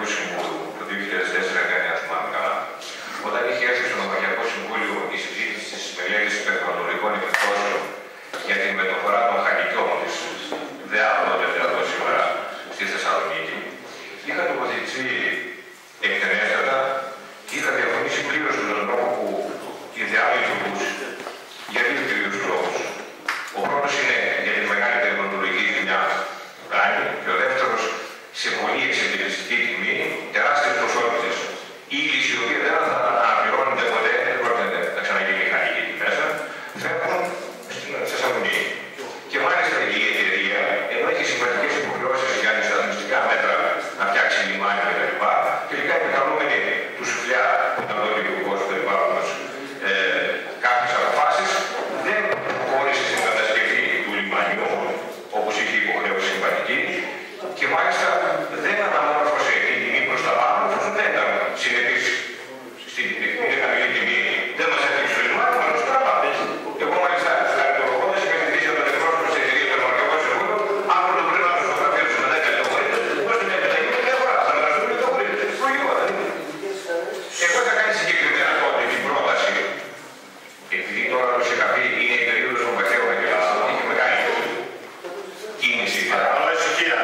του Συμβούλου το 2004, αν θυμάμαι καλά, όταν είχε έρθει στο Νομαρχιακό Συμβούλιο η συζήτηση της μελέτης περιβαλλοντικών επιπτώσεων για την μεταφορά των χαλκιών της ΔΕΑ τότε σήμερα στη Θεσσαλονίκη, είχα τοποθετηθεί εκτενέστατα και είχα διαφωνήσει πλήρως με τον τρόπο που η ΔΕΑ λειτουργούσε. Για δύο κυρίους λόγους. Ο πρώτος είναι για την μεγάλη περιβαλλοντολογική δουλειά που κάνει και ο δεύτερος σε πολύ εξυπηρετιστική τιμή, τεράστιες ποσότητες ύλης η οποία δεν θα αναπληρώνεται ποτέ, δεν πρόκειται να ξαναγίνει μηχανική εκεί μέσα, φεύγουν στην Θεσσαλονίκη. Και μάλιστα η εταιρεία, ενώ έχει συμβατικές υποχρεώσεις για αντισταθμιστικά μέτρα να φτιάξει λιμάνια κτλ., τελικά επικαλούμενοι του σουφλιά που ήταν τότε υπουργός του περιβάλλοντος κάποιες αποφάσεις, δεν προχώρησε στην κατασκευή του λιμανιού όπως είχε υποχρέωση συμβατική και μάλιστα δεν αναμόρφωσε την τιμή προς τα πάνω, εφόσον δεν ήταν συνεπής στην χαμηλή τιμή. Δεν μας έφτιαξε το λιμάνι, αλλά στο τραπάτι. Εγώ μάλιστα χαρακτηρολογώντας είχα ζητήσει από τον εκπρόσωπο της εταιρείας του Νομαρχιακού Συμβούλου, αύριο το πρωί να του φωτογραφίρω με 10 λεπτομέρειες, ώστε μια επιταγή με διαφορά. Θα με αναστούν λεπτομέρειες. Λογικό, δεν είναι. Εγώ είχα κάνει συγκεκριμένα τότε την πρόταση, επειδή τώρα το ΣΕΚΑΠΗ είναι η περίοδος των βαχαίων και είχε μεγάλη κίνηση,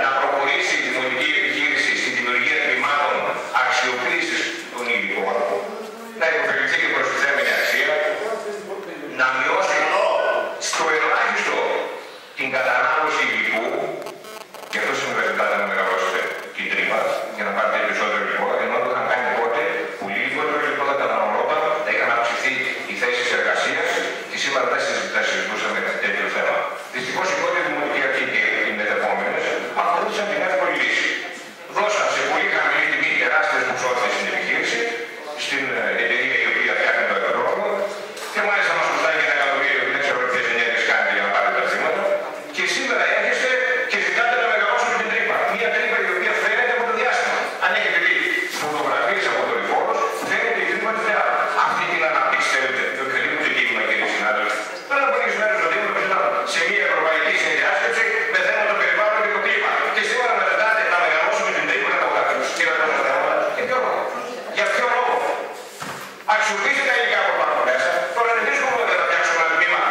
να προχωρήσει η δημοτική επιχείρηση στη δημιουργία τμήματων αξιοποίησης των υλικών, να υποφεληθεί και προστιθέμενη αξία, να μειώσει στο ελάχιστο την κατανάλωση υλικού, και αυτό συμβαίνει να μεγαλώσετε την τρύπα για να πάρετε περισσότερο υλικό, ενώ το είχαν κάνει τότε που λιγότερο υλικό θα καταναλώταν, θα είχαν αυξηθεί οι θέσεις εργασίας και σήμερα δεν συζητούσαμε τέτοιο θέμα. Δυστυχώς η πρώτη δημοτική αρχή και οι μετεπόμενες ακολούθησαν την εύκολη λύση. Δώσαν σε πολύ χαμηλή τιμή τεράστιες ποσότητες στην επιχείρηση, στην εταιρεία η οποία φτιάχνει το αεροδρόμιο και μάλιστα μας κοστάει και 1 εκατομμύριο και δεν ξέρω ποιες ενέργειες κάνετε για να πάρετε τα χρήματα. Και σήμερα έρχεστε και ζητάτε να μεγαλώσουμε την τρύπα. Μια τρύπα η οποία φαίνεται από το διάστημα. Αν έχετε δει φωτογραφίες από το δορυφόρος, φαίνεται η τρύπα της ΔΕΑ. Αυτή την ανάπτυξη θέλετε, το κρίνουμε το κίνημα, κύριε συνάδελφε. Πριν από λίγες μέρες το Δήμο σε μια ευρωπαϊκή συνδιάσκεψη με θέμα το περιβάλλον και το κλίμα. Και σήμερα με ζητάτε να μεγαλώσουμε την τρύπα και να βγάλουμε και να δώσουμε θέματα. Για ποιο λόγο? Για ποιο λόγο? Αξιοποιήστε τα υλικά από πάνω μέσα. Τώρα δεν βρίσκουμε να φτιάξουμε ένα τμήμα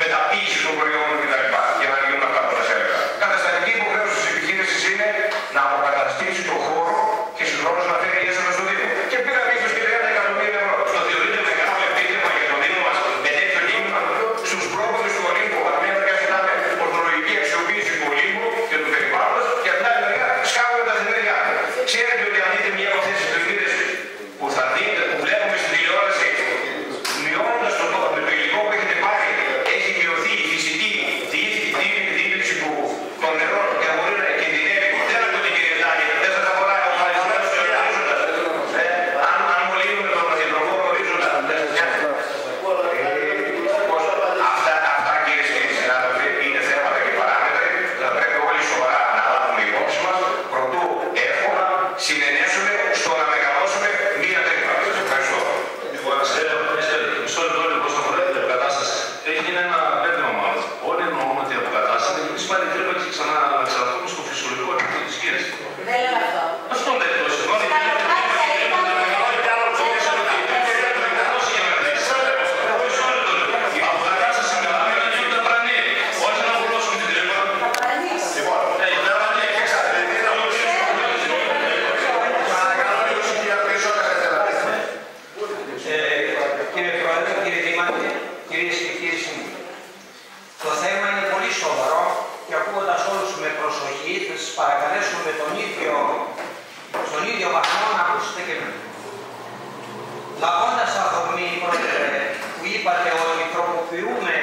μεταποίηση των προϊόντων κτλ. Για να γίνουν αυτά που σας έλεγα. Καταστατική υποχρέωση της επιχείρησης είναι να αποκαταστήσει τον χώρο και συγχρόνως να φέρει έσοδα στο Δήμο. Και πήραμε 20-30 εκατομμύρια ευρώ. Το θεωρείτε μεγάλο επίτευγμα για το Δήμο μας με τέτοιο κίνημα στους πρόποδες του Ολύμπου, από μια μεριά ζητάμε ορθολογική αξιοποίηση του Ολύμπου και του περιβάλλοντος και από την άλλη μεριά σκάβουμε τα δημιουργία. Ξέρετε ότι αν δείτε μια από αυτές τις πληροφορίες που θα δείτε, που βλέπουμε στην τηλεόραση, μειώνοντας το υλικό που έχετε πάρει, έχει μειωθεί η φυσική διήλυση των νερών και να μπορεί να κινδυνεύει. Δεν ακούτε κύριε Δάκη, δεν σας αφορά ο μαλισμένος και ορίζοντας. Αν μολύνουμε τον υδρογόνο ορίζοντα, δεν σας νοιάζει. Αυτά κύριε συνάδελφοι είναι θέματα και παράμετροι. Θα πρέπει όλοι σοβαρά να λάβουμε υπόψη μας προτού εύκολα συνενέσουμε στο να μεγαλώσουμε μία τρύπα. Σας ευχαριστώ. Μισό λεπτό λοιπόν στο αφορά την αποκατάσταση. Έχει γίνει ένα μπέρδεμα μάλλον. Όλοι εννοούμε ότι η αποκατάσταση έχει κλείσει πάλι τρύπα και ξαναρθούμε στο φυσιολογικό επίπεδο της γης. Δεν λέω αυτό. Αυτό δεν είναι το συγγνώμη. Η αποκατάσταση μιλάμε για να γίνουν τα πρανή. Όχι να βουλώσουμε την τρύπα. Κύριε Πρόεδρε, κύριε Δήμαρχε, κυρίες και κύριοι σύμβουλοι, το θέμα είναι πολύ σοβαρό και ακούγοντας όλους με προσοχή θα σας παρακαλέσω με στον ίδιο βαθμό να ακούσετε και εμένα. Λαμβάνοντας αφορμή, Πρόεδρε, που είπατε ότι τροποποιούμε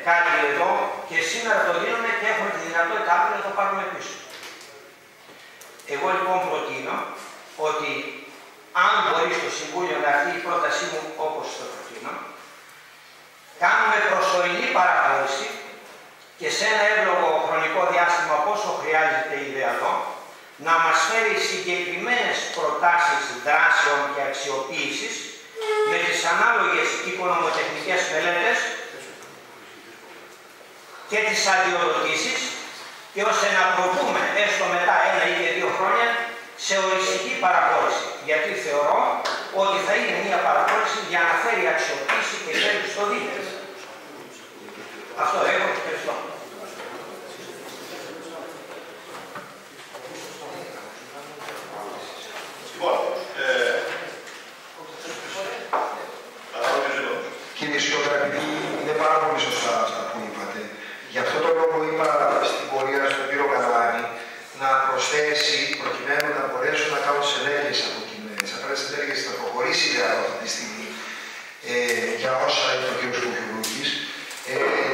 κάτι εδώ και σήμερα το δίνουμε και έχουμε τη δυνατότητα αύριο να το πάρουμε πίσω. Εγώ λοιπόν προτείνω ότι αν μπορεί στο Συμβούλιο να έρθει η πρότασή μου όπως το προτείνω, κάνουμε προσωρινή παραχώρηση και σε ένα εύλογο χρονικό διάστημα πόσο χρειάζεται ιδεατό, να μας φέρει συγκεκριμένες προτάσεις δράσεων και αξιοποίησης με τις ανάλογες οικονομοτεχνικές μελέτες και τις αδειοδοτήσεις και ώστε να προβούμε έστω μετά 1 ή 2 χρόνια σε σε οριστική παραχώρηση. Γιατί θεωρώ ότι θα είναι μια παραχώρηση για να φέρει αξιοποίηση και θέλει στο δίκτυο. Αυτό έχω και ευχαριστώ. Κύριε Σιωδραπηδή, είναι πάρα πολύ σωστά αυτά που είπατε. Γι' αυτό το λόγο είπα στην πορεία στον κύριο Καλάνη να προσθέσει, προκειμένου να μπορέσουν να κάνουν τις ενέργειες αποκειμένες. Αυτές τις ενέργειες θα προχωρήσει αυτή τη στιγμή για όσα είπε ο κ. Κουκιουρούκης,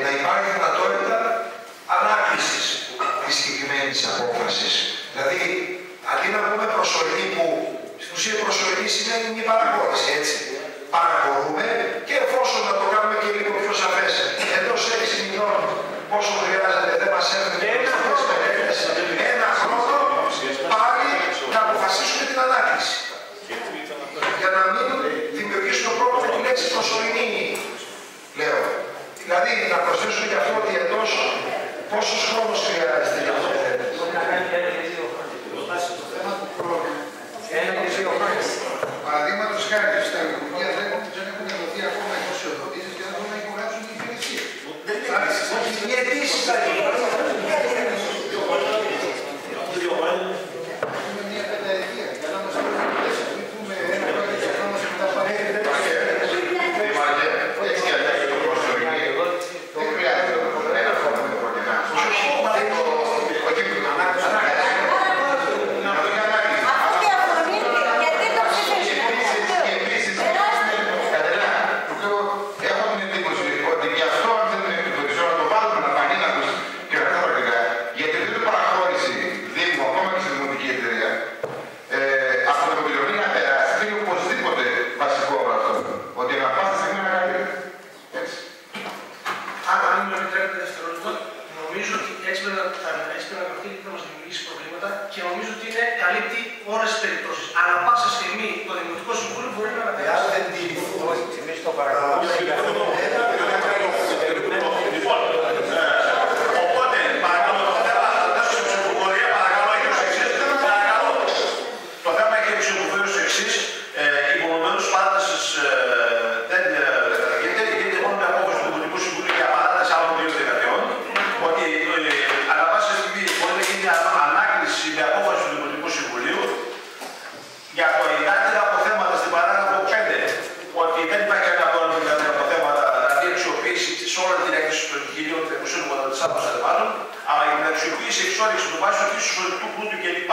να υπάρχει δυνατότητα ανάκλησης της συγκεκριμένης απόφασης. Δηλαδή, αντί να πούμε προσωρινή, που στην ουσία προσωρινή σημαίνει μια παραχώρηση, έτσι. Παραχωρούμε και εφόσον να το κάνουμε και λίγο πιο σαφές, εντός 6 μηνών πόσο χρειάζεται, δεν μας έρθει ένα χρόνο πάλι να αποφασίσουμε την ανάκληση. Για να μην δημιουργήσουμε πρόβλημα με τη λέξη προσωρινή, λέω. Δηλαδή να προσθέσουμε και αυτό ότι εντός πόσος χρόνος χρειάζεται για αυτό το θέμα. Παραδείγματος χάρη, στα οικονομία δεν έχουν δοθεί ακόμα δημοσιοδοτήσεις και δεν μπορούν να υπογράψουν την υπηρεσία. Οι αιτήσεις θα Έχουμε μια πενταετία. Για να μας πούμε ένα πράγμα και να μας μετά πάρει. Και νομίζω ότι είναι καλύπτει όλες τις περιπτώσεις. Αλλά πάσα στιγμή το Δημοτικό Συμβούλιο μπορεί να αναπεράσει. Εάν δεν τηρηθούν, εμείς το παρακαλούμε. Λοιπόν, οπότε παρακαλώ το θέμα να θέσω σε ψηφοφορία, παρακαλώ έχει ως εξής. Παρακαλώ. Το θέμα έχει ψηφοφορία ως εξής. Υπομονωμένους παράτασης δεν γίνεται μόνο με απόφαση του Δημοτικού Συμβουλίου για παράταση άλλων 2 δεκαετιών. Ότι ανά πάσα στιγμή μπορεί να γίνει ανάκληση με απόφαση του Δημοτικού Συμβουλίου για το ιδιαίτερα αποθέματα στην παράγραφο 5. Ότι δεν υπάρχει κανένα πρόβλημα για αποθέματα, δηλαδή αξιοποίηση σε όλα την έκθεση των 1.384 αντιβάλλων, αλλά για την αξιοποίηση εξόριξη του βάσου του σωλητού πλούτου κλπ.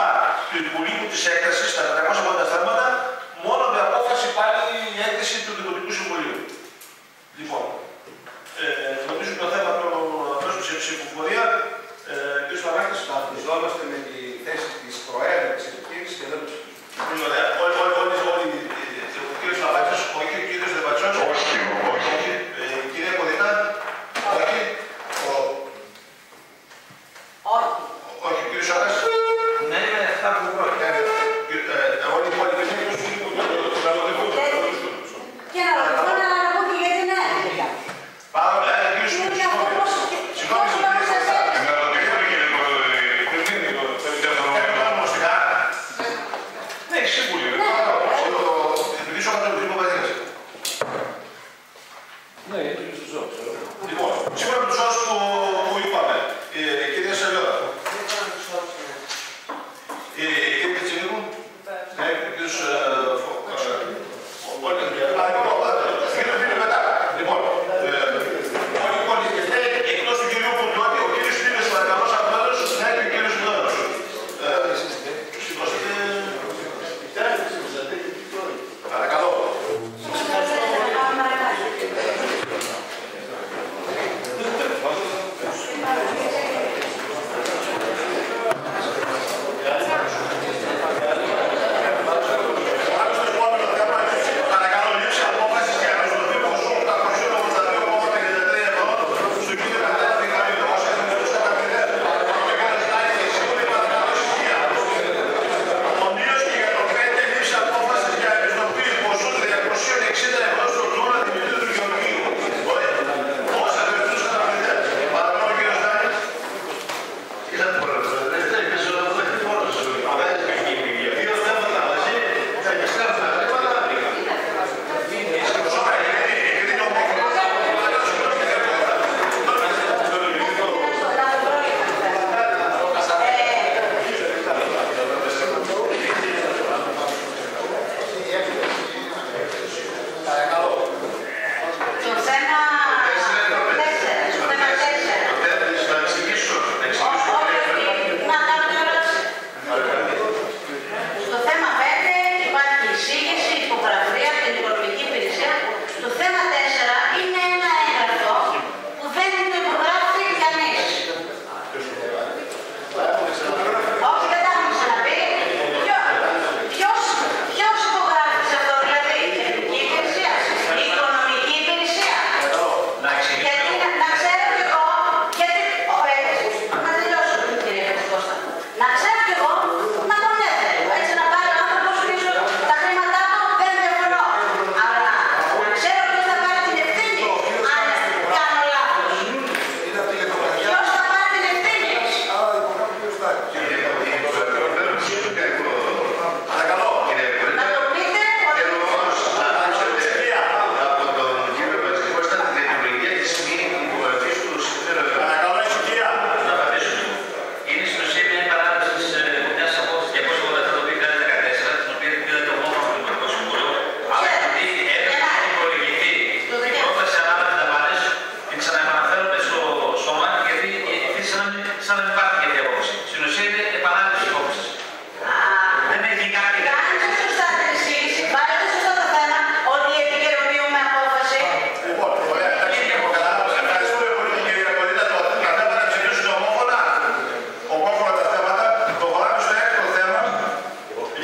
Του υπολείπου τη έκταση στα 480 θέματα, μόνο με απόφαση πάλι η έκθεση του Δημοτικού Συμβουλίου. Λοιπόν, νομίζω το θέμα το θέσουμε σε ψηφοφορία. Κ. Πανάκης, Ταυτιζόμαστε με τη θέση της Προέδρου της επιχείρησης και δεν το ψηφίζουμε. πολύ ωραία. Όλοι, ο κ. Πανάκης, ο κ. Δεβατσιός, όχι, η κυρία Κοδινά, όχι, όχι, ο κ. Σάρας, Ναι, με αυτά που πρόκειται. όλοι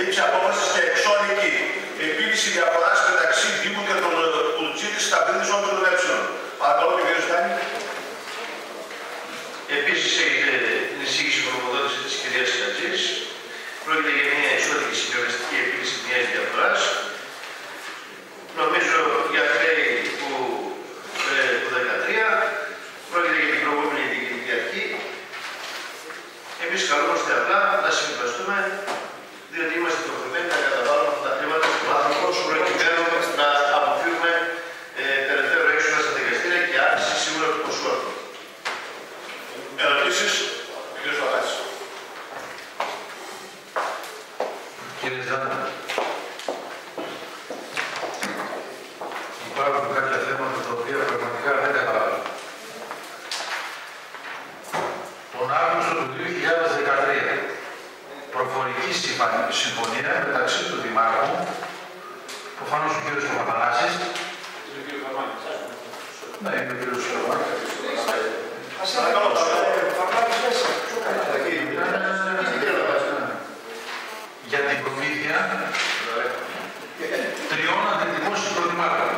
λήψη απόφασης και εξώνικη επίλυση διαφοράς μεταξύ Δήμου και των Κουρτσίτης στα πλήθη των ΕΕ. Παρακαλώ, κύριε Στάνη. Επίσης, έχετε την εισήγηση προμοδότηση της κυρίας Κατζής. Πρόκειται για μια εξώδικη συμβιβαστική επίλυση μιας διαφοράς. Νομίζω για χρέη του 2013, πρόκειται για την προηγούμενη διοικητική. Εμείς καλούμαστε απλά να συμβιβαστούμε, διότι είμαστε υποχρεωμένοι να καταβάλουμε αυτά τα χρήματα στον άνθρωπο προκειμένου να αποφύγουμε περαιτέρω έξοδα στα δικαστήρια και αύξηση σίγουρα του ποσού αυτού. Ερωτήσεις, κύριε Σβατάκη. Κύριε Ζάντα, υπάρχουν κάποια θέματα τα οποία πραγματικά δεν καταλαβαίνω. Τον Αύγουστο του 2013, προφορική συμφωνία μεταξύ του Δημάρχου, προφανώς ο κύριος Παπαθανάσης, ναι, είναι ο κύριος Παπαθανάσης, για την προμήθεια 3 αντιδικών συγκροτημάτων.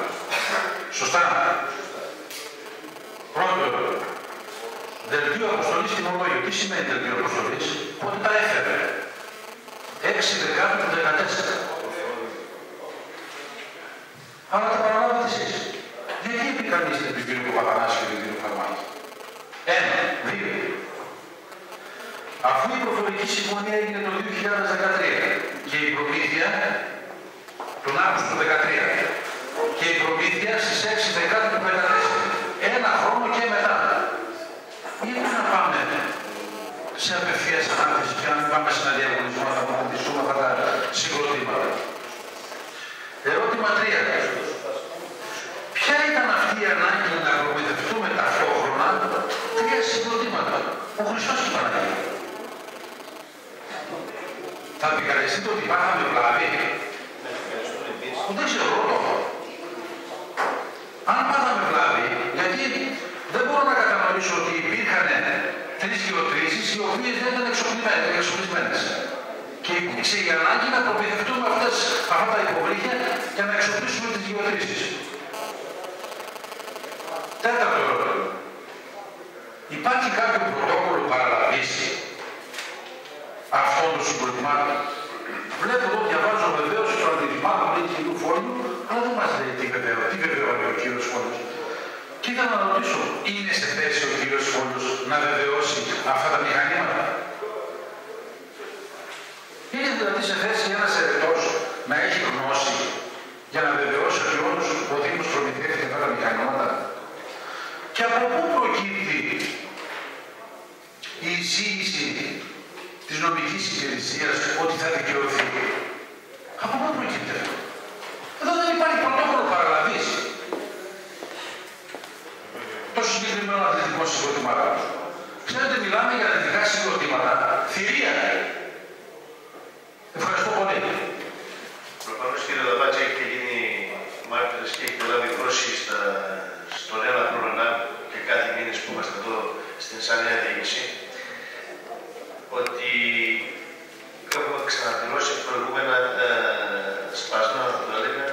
Σωστά. Πρώτο, δελτίο αποστολής τιμολόγιο. Τι σημαίνει δελτίο αποστολής? Πότε τα έφερε? 6 Δεκάτου του 2014. Αλλά τα παραλάβετε εσείς. Γιατί επικαλείστε τον κύριο Παπαθανάση και τον κύριο Χαρμάκη? 1. 2. Αφού η προφορική συμφωνία έγινε το 2013 και η προμήθεια τον Αύγουστο του 2013 και η προμήθεια στις 6 Δεκάτου του 2014, 1 χρόνο και μετά, γιατί να πάμε σε απευθείας ανάθεση και αν πάμε σε ένα διαγωνισμό να αποκτήσουμε αυτά τα συγκροτήματα? Ερώτημα 3. Ποια ήταν αυτή η ανάγκη να προμηθευτούμε ταυτόχρονα 3 συγκροτήματα, ο Χριστός και η Παναγία? Θα επικαλεστείτε ότι πάθαμε βλάβη? Δεν ξέρω ρωτώ. Αν πάθαμε βλάβη, γιατί δεν μπορώ να κατανοήσω ότι υπήρχαν 3 γεωτρήσεις οι οποίες δεν ήταν εξοπλισμένες. Και υπήρξε η ανάγκη να προμηθευτούμε αυτά τα υποβρύχια για να εξοπλίσουμε τις γεωτρήσεις. Τέταρτο ερώτημα. Υπάρχει κάποιο πρωτόκολλο παραλαβής αυτών των συγκροτημάτων? Βλέπω εδώ, διαβάζω βεβαίως το αντιτιμά του λέει κυρίου Φόλιου, αλλά δεν μας λέει τι βεβαιώνει ο κύριος Φόλιος. Και ήθελα να ρωτήσω, είναι σε θέση ο κύριος Φόλιος να βεβαιώσει αυτά τα μηχανήματα? Είναι δηλαδή σε θέση ένας ερετός να έχει γνώση για να βεβαιώσει ότι όντως ο Δήμος προμηθεύει αυτά τα μηχανήματα? Και από πού προκύπτει η εισήγηση της νομικής υπηρεσίας ότι θα δικαιωθεί? Από πού προκύπτει αυτό? Εδώ δεν υπάρχει πρωτόκολλο παραλαβής των συγκεκριμένων αθλητικών συγκροτημάτων. Ξέρετε, μιλάμε για αθλητικά συγκροτήματα θηρία. Ευχαριστώ πολύ. Προφανώς, κύριε Λαμπάτση, έχετε γίνει μάρτυρες και έχετε λάβει γνώση στον ένα χρόνο και κάθε μήνες που είμαστε εδώ στην σαν νέα διοίκηση, ότι έχουμε ξαναδηλώσει προηγούμενα σπάσματα, θα το έλεγα,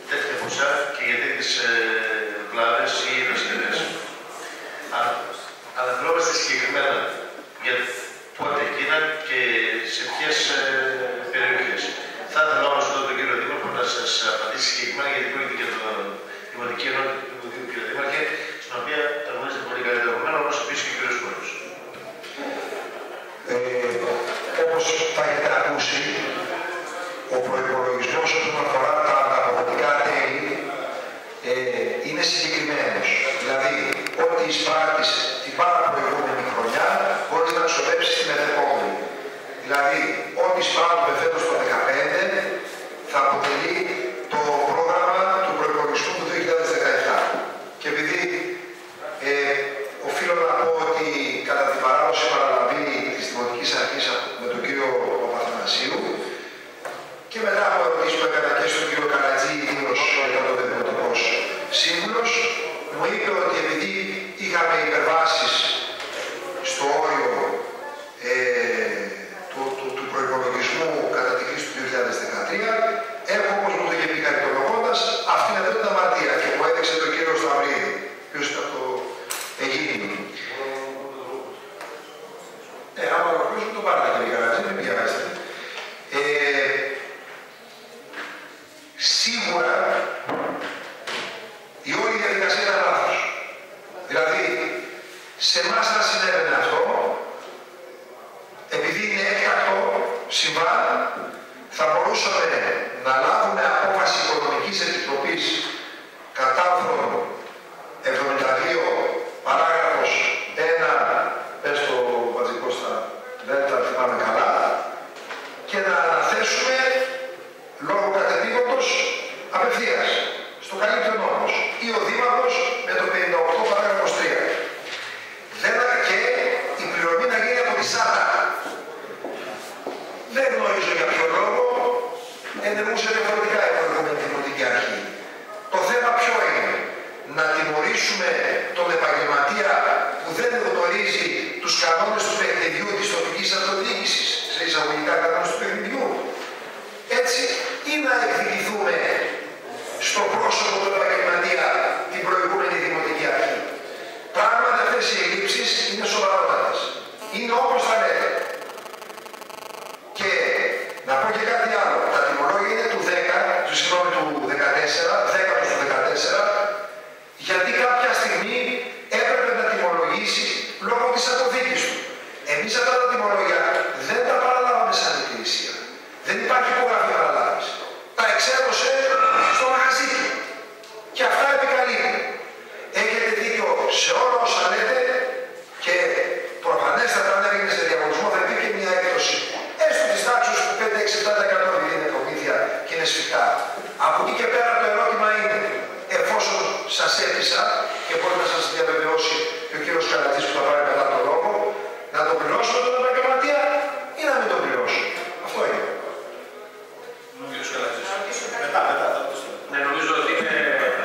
τέτοια ποσά και για τέτοιες βλάβες ή δραστηριότητες. Αναφερόμαστε συγκεκριμένα για πότε γίναν και σε ποιες περιοχές. Θα ήθελα όμως εδώ τον κύριο Δήμαρχο να σας απαντήσει συγκεκριμένα, γιατί πρόκειται για το Δημοτική Ενότητα του Δήμου, κύριε Δήμαρχε, στην οποία γνωρίζετε πολύ καλύτερα από μένα, όπως επίσης και ο κύριος Φόλιος. Όπως θα έχετε ακούσει, ο προϋπολογισμός όσον αφορά τα ανταποδοτικά τέλη είναι συγκεκριμένος. Δηλαδή, ό,τι εισπράττεις την παραπροηγούμενη χρονιά μπορεί να ξοδέψεις την επόμενη. Δηλαδή, ό,τι εισπράττουμε φέτος το 2015 θα αποτελεί το πρόγραμμα του προϋπολογισμού του 2017. Και επειδή οφείλω να πω ότι κατά την παράδοση παραλαβή της Δημοτικής Αρχής με τον κύριο Παπαθανασίου και μετά από ερωτήσεις που έκανα και στον κύριο Καρατζή, ιδίως ήταν τότε Δημοτικός Σύμβουλος, μου είπε ότι επειδή είχαμε υπερβάσεις στο όριο του προϋπολογισμού συμβάν, θα μπορούσαμε να λάβουμε απόφαση Οικονομικής Επιτροπής κατά άρθρο 72, παράγραφος 1, πες το βασικό στα δέλτα, θυμάμαι καλά, και να αναθέσουμε λόγω κατεπήγοντος απευθείας στο καλύτερο νόμος ή ο Δήμαρχος με το 58 παράγραφος 3. Και η πληρωμή να γίνει από τη ΣΑΤΑ. Δεν γνωρίζω για ποιο λόγο ενεργούσε διαφορετικά η προηγούμενη Δημοτική Αρχή. Το θέμα ποιο είναι? Να τιμωρήσουμε τον επαγγελματία που δεν γνωρίζει τους κανόνες του παιχνιδιού της τοπικής αυτοδιοίκησης, σε εισαγωγικά κανόνες του παιχνιδιού. Έτσι, ή να εκδικηθούμε στο πρόσωπο του επαγγελματία την προηγούμενη Δημοτική Αρχή. Πράγματι αυτές οι ελλείψεις είναι σοβαρότατες. Είναι όπως τα λέτε. Και να πω και κάτι άλλο. Τα τιμολόγια είναι του 10, του 14, 10 του 14, γιατί κάποια στιγμή έπρεπε να τιμολογήσει λόγω της αποδίκης του. Εμείς αυτά τα τιμολόγια δεν τα παραλάβαμε σαν υπηρεσία. Δεν υπάρχει υπογραφή παραλάβηση. Τα εξέδωσε στο μαγαζί του. Και αυτά επικαλείται. Έχετε δίκιο σε όλα όσα λέτε και προφανέστατα αν έγινε σε διαγωνισμό θα υπήρχε μια έκδοση έστω της τάξης του 5-6-7% επειδή είναι προμήθεια και είναι σφιχτά. Από εκεί και πέρα το ερώτημα είναι, εφόσον σας έπεισα και μπορεί να σας διαβεβαιώσει και ο κύριος Καλατζής που θα πάρει μετά το λόγο, να το πληρώσουμε τον επαγγελματία ή να μην το πληρώσουμε. Αυτό είναι. Ο κύριος Καλατζής. Μετά. Ναι, νομίζω ότι είναι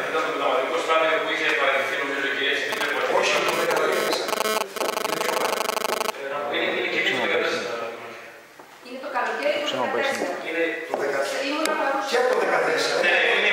αυτό το μεταβατικό στάδιο που είχε παραιτηθεί, νομίζω η κυρία Σιτήρια. Όχι, αυτό δεν καταλήγησα. Είναι και εμείς το 14. Είναι το καλοκαίρι του 14. Το 14. Ήμουν παρούσα. Και το 14. Ναι, είναι